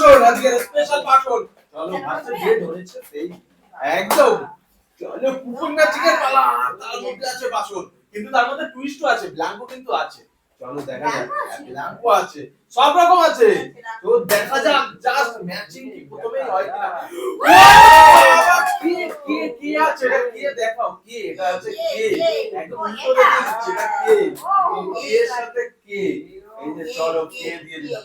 বাসন, আজকে স্পেশাল বাসন। চলো বাচ্চা যে ধরেছে সেই একদম। চলো কুপন ম্যাচিং এর পালা, তার মধ্যে আছে বাসন, কিন্তু তার মধ্যে টুইস্টও আছে, ব্ল্যাঙ্কও কিন্তু আছে। চলো দেখা যাক, ব্ল্যাঙ্কও আছে, সব রকম আছে। তো দেখা যাক জাস্ট ম্যাচিং কি প্রথমেই হয় কিনা। কি আছে এটা, কি দেখাও, কি এটা আছে, কি একদম উল্টো দেখে দিচ্ছে, এটা কি এর সাথে কি। এই যে চলো কে দিয়ে দিলাম।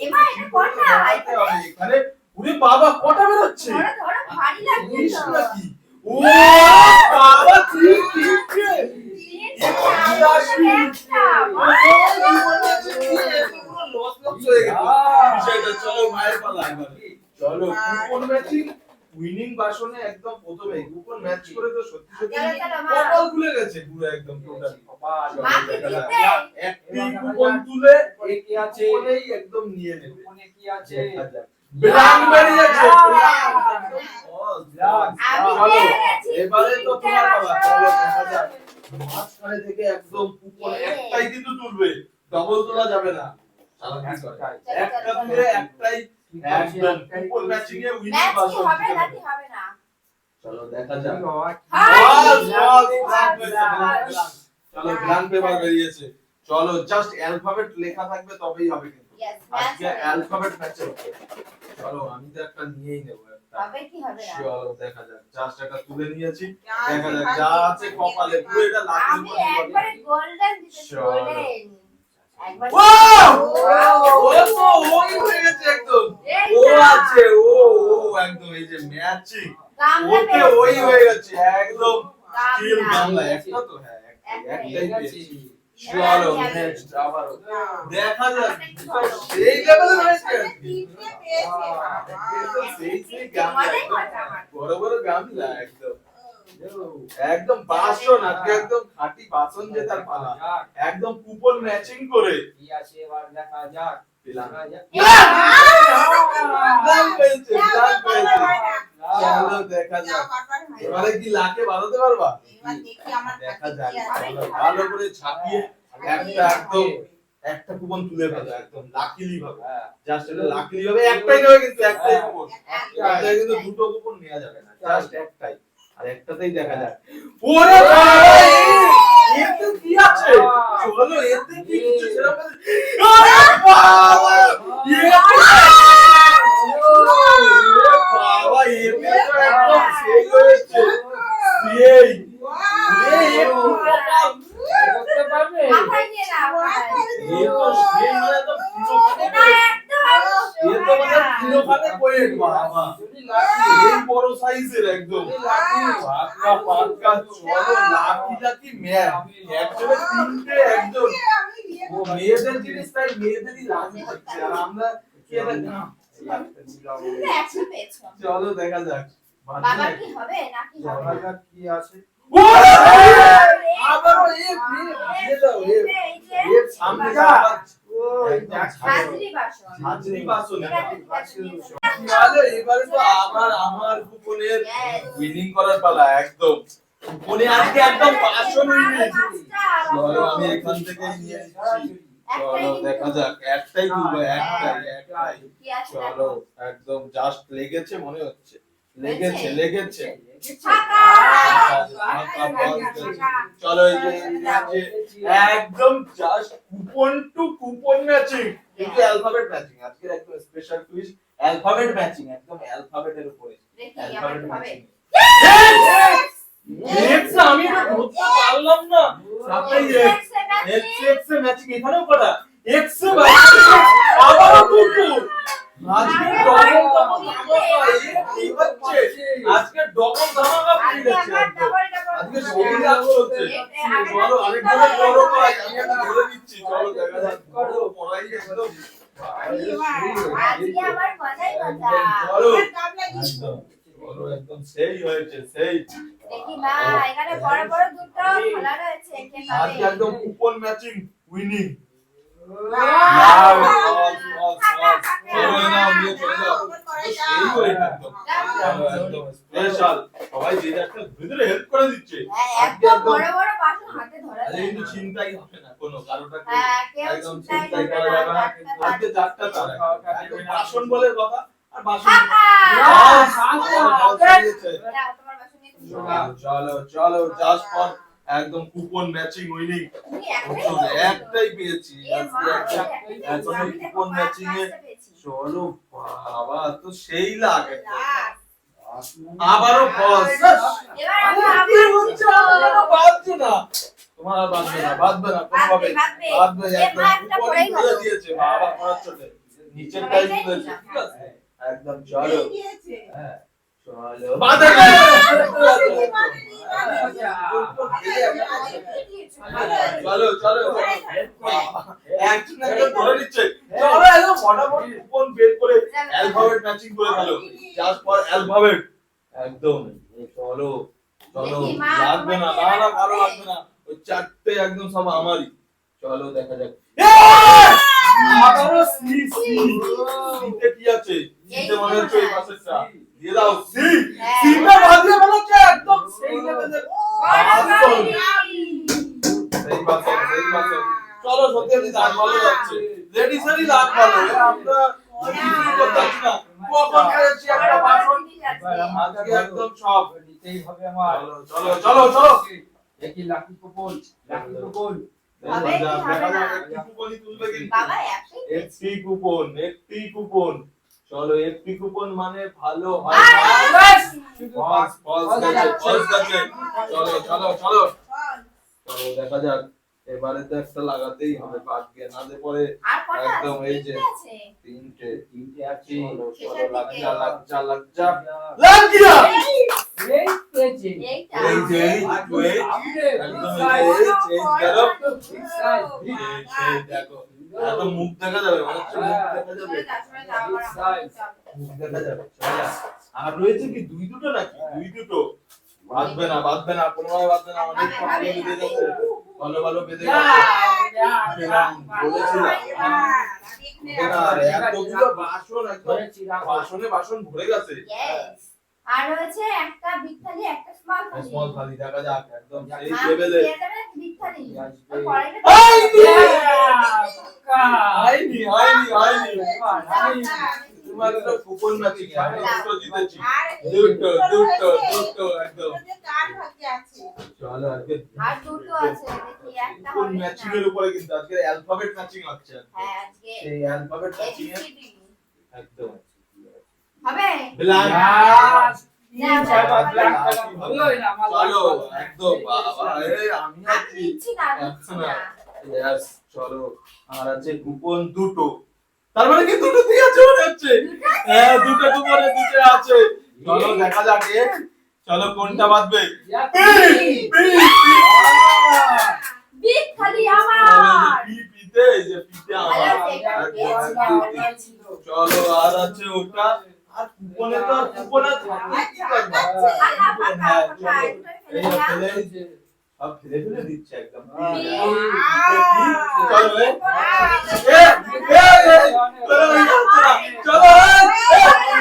এমা এটা কোনটা এখানে ওরে বাবা কটা বের হচ্ছে, ধরো ধরো ভারী লাগছে তো নাকি ও বাবা ঠিক ঠিক চলো মায়ের পালা এবার। চলো কুপন ম্যাচিং উইনিং বাসনে একদম প্রথমে কুপন ম্যাচ করে তো সত্যি সত্যি কপাল খুলে গেছে পুরো একদম টোটাল। একটি কুপন তুলে কি আছে কুপনেই একদম নিয়ে নেবে। কোনে কি আছে ব্ল্যাঙ্ক বেরিয়ে যাচ্ছে, এবারে তো তোমার পালা। চলো দেখা যাক মাঝখানে থেকে একদম কুপন একটাই কিন্তু তুলবে, ডবল তোলা যাবে না। একটা তুলে একটাই একদম কুপন ম্যাচিং এ উইনিং বাসন হবে না। চলো দেখা যাক। হ্যাঁ চলো ব্ল্যাঙ্ক পেপার বেরিয়েছে। চলো জাস্ট অ্যালফাবেট লেখা থাকবে তবেই হবে কিন্তু আজকে অ্যালফাবেট ম্যাচ হবে। চলো আমি তো একটা নিয়েই নেব, হবে কি হবে না। চলো দেখা যাক, জাস্ট একটা তুলে নিয়েছি, দেখা যাক যা আছে কপালে পুরো এটা লাকি আমি একবারে গোল্ডেন দিতে গোল্ডেন একবার ও তো ওই হয়ে গেছে একদম, ও আছে ও একদম এই যে ম্যাচিং ওকে ওই হয়ে গেছে একদম স্টিল বাংলা একটা তো হ্যাঁ একটাই পেয়েছি। চলো নেক্সট আবার দেখা যাক সেই লেভেলে হয়েছে সেই গামলা বড় বড় গামলা একদম একদম বাসন আজকে একদম খাঁটি বাসন যে তার পালা একদম কুপন ম্যাচিং করে। কি আছে এবার দেখা যাক চলো দেখা যাক এবারে কি লাকে বাঁধাতে পারবা, দেখা যাক। ভালো করে ছাপিয়ে একটা একদম একটা কুপন তুলে ফেলো একদম লাকিলি ভাবে, জাস্ট এটা লাকিলি ভাবে একটাই নেবে কিন্তু একটাই কুপন, এটা কিন্তু দুটো কুপন নেওয়া যাবে না, জাস্ট একটাই আর একটাতেই দেখা যাক। ওরে বাবা এতে কি আছে, চলো এতে কি কিছু সেরকম, আরে বাবা ওরে বাবা এতে তো একদম সেই হয়েছে সেই করতে পারবে মাথায় নিয়ে নাও ये तो সেই মানে তো ये तो মানে কিলোখানে কোয়েট বাবা এই বড় সাইজের একদম পাক্কা পাক্কা। চলো লাকি লাকি ম্যান একজনে তিনটে একজন ও মেয়েদের জিনিস তাই মেয়েদেরই লাকি হচ্ছে আর আমরা কি এটা একশো পেয়েছো। চলো দেখা যাক বাবা কি হবে নাকি হবে না? দেখা কি আছে আবারও এই দাও এর সামনে হাজরি বাসন হাজরি বাসন Yes. চলো এবারে তো আমার কুপনের উইনিং করার পালা একদম কুপনে আজকে একদম বাসন উইনিং। চলো আমি এখান থেকে নিয়ে নিচ্ছি, চলো দেখা যাক একটাই তুলবো একটাই চলো একদম জাস্ট লেগেছে মনে হচ্ছে লেগেছে চলো এই যে একদম just coupon to coupon matching কিন্তু অ্যালফাবেট ম্যাচিং আজকের একদম স্পেশাল টুইস্ট অ্যালফাবেট ম্যাচিং একদম অ্যালফাবেটের উপরে অ্যালফাবেট ম্যাচিং। এক্স আমি এটা ধরতে পারলাম না সাথে এক্স ম্যাচিং এখানেও কটা এক্স আবারও দুটো আজকে ডবল ধামাকা পড়ে যাচ্ছে আজকে শরীর আলো হচ্ছে। চলো আরেকজনের বড় পাই আমি একটা ধরে দিচ্ছি, চলো দেখা যাক বড় পড়াই একদম আজকে আমার মজাই মজা। চলো চলো একদম সেই হয়েছে সেই দেখি মা এখানে বড় বড় দুটো খোলা রয়েছে কে পাবে? আজকে একদম কুপন ম্যাচিং উইনিং। একদম বড় বড় বাসন হাতে ধরা আরে কিন্তু চিন্তাই হবে না কোনো কারোটা হ্যাঁ, কেউ একদম চিন্তাই চিন্তাই করবে করা না, যাবে না। টাটকা আজকে চারটা তার একদম বাসন বলে কথা আর বাসন টাকা। বাস, টাকা। বাস বেরিয়েছে। দাও, তোমার বাসন নিয়ে তুমি চলো চলো চলো জাস্ট ফর একদম কুপন ম্যাচিং উইনিং তুমি একটাই একটাই পেয়েছি এ মা, আজকে একটাই এখন পেয়েছি। এই আমি দেখো কুপন ম্যাচিং এ পাঁচটা পেয়েছি। চলো বাবা তো সেই লাগে লাখ। আবারও ফলস এবার আমি কি হচ্ছে আমারও বাজছে না তোমার আর বাজবে না বাজবে না কোনোভাবে বাজবে। বাজবে এ একদম মা, একটা কুপন পড়েই তুলে গেল। দিয়েছে বাবা পড়ার চোটে নিচের টাই তুলেছে ঠিক আছে একদম চলো হ্যাঁ চলো বাজে চলো চলো একজন একজন ধরে নিচ্ছে চলো একদম ফটাফট কুপন বের করে অ্যালফাবেট ম্যাচিং করে ফেলো জাস্ট ফর অ্যালফাবেট একদম চলো চলো দেখি মা, লাগবে না তোমার না কি না কারো হবে? লাগবে না ওই চারটে একদম সব আমারই চলো দেখা যাক আবারও সি সি সিতে কি আছে সিতে মনে হচ্ছে এই পাশেরটা দিয়ে দাও সি হ্যাঁ। সিটা বাজে মনে হচ্ছে একদম সেই লেভেলের আসল সেই পাশে চলো সত্যি সত্যি দাগ ভালো যাচ্ছে লেডিসেরই দাগ ভালো আমরা কিছু করতে পারছি না কখন খেয়েছি একটা বাসন আজকে একদম সব নিতেই হবে আমার। চলো চলো চলো দেখি লাকি কুপন, লাকি কুপন। হবে কি হবে না? একটি কুপনই তুলবে কিন্তু বাবা একটাই পেয়েছি। একটি কুপন চলো একটি কুপন মানে ভালো হয় শুধু ফলস ফলস গেছে ফলস গেছে চলো চলো চলো চলো দেখা যাক এবারে তো একটা লাগাতেই হবে ভাগ্যে নালে পরে আর কটা আছে? একদম এই যে। তিনটে আছে। তিনটে তিনটে আছে। চলো শেষের চলো দিকে। লাগজা লাগজা লাগ গিয়া এই পেয়েছি। এইটা। এই যে এই একদম এই যে চেঞ্জ গেল এই দেখো এত মুখ দেখা যাবে মানে হচ্ছে মুখ দেখা যাবে সরে যাও, সরে যাও, আমার যাবে। মুখ দেখা যাবে চলে যা। আর রয়েছে কি দুই দুটো নাকি দুই দুটো বাঁধবে না কোনোভাবে বাঁধবে না অনেক ভালো বেঁধে যাচ্ছে ভালো ভালো বেঁধে যাচ্ছে বলেছিলাম আর এতগুলো বাসন একদম বাসনে ভরে গেছে Yes. আর রয়েছে একটা বিগ থালি, একটা স্মল থালি। স্মল থালি দেখা যাক একদম সেই হ্যাঁ, লেভেলে পেয়ে যাবে নাকি বিগ থালি? আসবে। ওই কড়াইটা হয়নি তোমার একটা কুপন ম্যাচিং আমি দুটো জিতেছি দুটো একদম চলো আজকে আর দুটো আছে, দেখি একটা কুপন হবে ম্যাচিং কিনা। এর উপরে কিন্তু আজকে অ্যালফাবেট ম্যাচিং হচ্ছে হ্যাঁ, আজকে সেই অ্যালফাবেট ম্যাচিং এ ABCD একদম হবে? ব্ল্যাক চলো একদম বাবা আমি আমি আছি দিচ্ছি না, দিচ্ছি না। Yes, চলো আর আছে কুপন দুটো তার মানে কি দুটো দিয়ে আছে মনে হচ্ছে হ্যাঁ দুটো কুপনে দুটো আছে চলো দেখা যাক চলো কোনটা বাঁধবে বিগ থালি আমার। পিতে যে পিতে আমার আরে, এটা পেয়েছি, একটা পেয়েছি। চলো আর আছে ওটা আর কুপনে তো আর কুপন আছে কি করবা ফাঁকা, ফাঁকা, হ্যাঁ, ফাঁকা, চলো। একটু এই ফেলে দাও। ফেলে সব ফেলে দিচ্ছে একদম বিগ। চলো আহ, চলো চলো